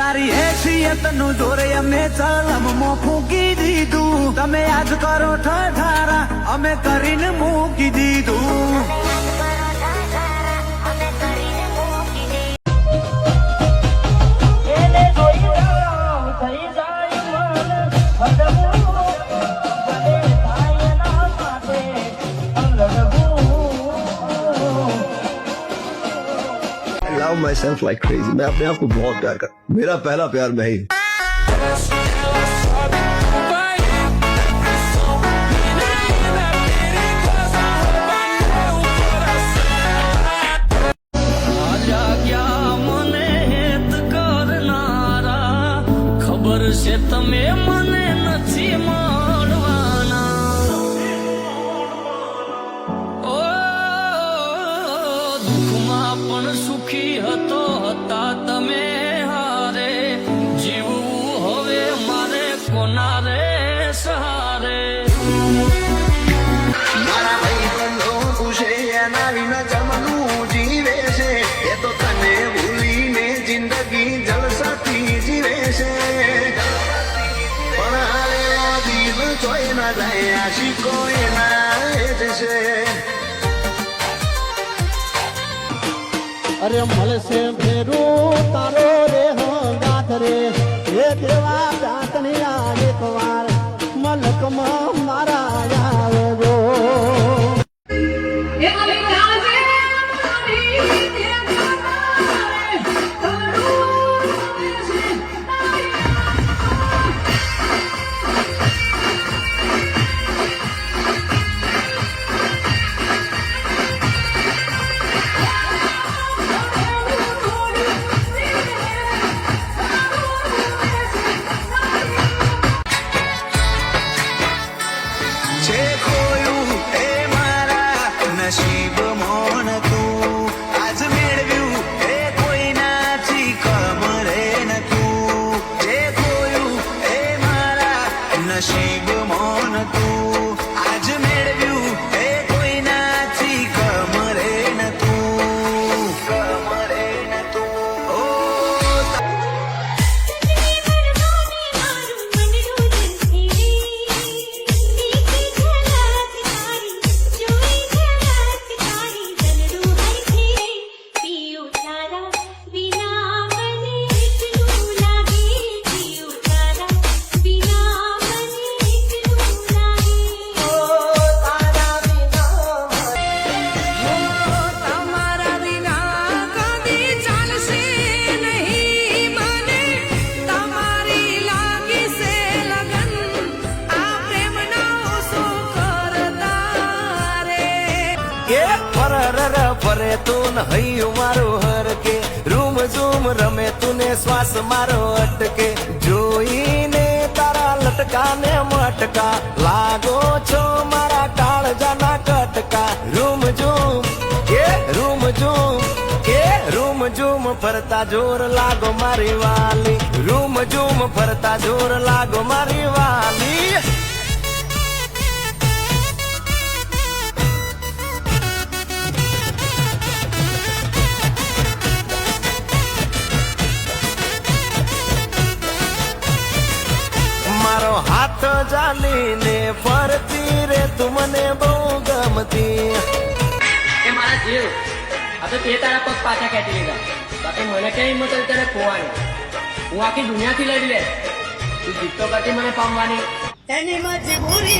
તમારી હેસિયત નું જોરે અમે ચલમમાં ફૂંકી દીધું. તમે યાદ કરો ઠઠારા અમે કરીને મૂકી દીધું. love myself like crazy. मैं अपने आप को बहुत प्यार कर, मेरा पहला प्यार मैं ही. ખબર છે તમે મને નથી મળવાના. ઓ દુઃખમાં પણ સુખી હતો હતા તમે હારે. જીવવું હવે મારે કોના રે સહારે. મારા ભાઈબંધો પૂછે એના વિના જમનું જીવે છે. એ તો તને ભૂલીને જિંદગી જલસાથી જીવે છે. પણ હાલે દિલ જોઈ ના જાય આશિકો એના જ છે. અરે મળશે ફેરું તારો રે હંગાથ રે. એ દેવા દાંતની આ એક વાર મલકમાં મારા આવે ગો. નસીબ મોન તું આજ મેળવ્યું એ કોઈનાથી કમરે નતું. જે ખોયું એ મારા નસીબ મોન તું આજ મેળવ્યું એ કોઈનાથી કમરે નતું. કમરે નતું. ઓ ફરે તું હૈયું મારું હર કે. રૂમ ઝૂમ રમે તુને શ્વાસ મારો અટકે. જોઈને તારા લટકાને મટકા લાગો છો મારા કાળજાના કટકા. રૂમ ઝૂમ કે રૂમ ઝૂમ કે રૂમ ઝૂમ ફરતા જોર લાગો મારી વાલી. રૂમ ઝૂમ ફરતા જોર લાગો મારી વાલી. મારો હાથ જાલીને ફરતી રે તું મને બહુ ગમતી. એ મારા જીવ આ તો તે તારા પગ પાછા ખેંચી લીધા. બાકી મને કઈ હિંમત હતી તને ખોવાની. હું આખી દુનિયાથી લડી લે. તું જીતતો કરતી મને પામવાની. એની મજબૂરી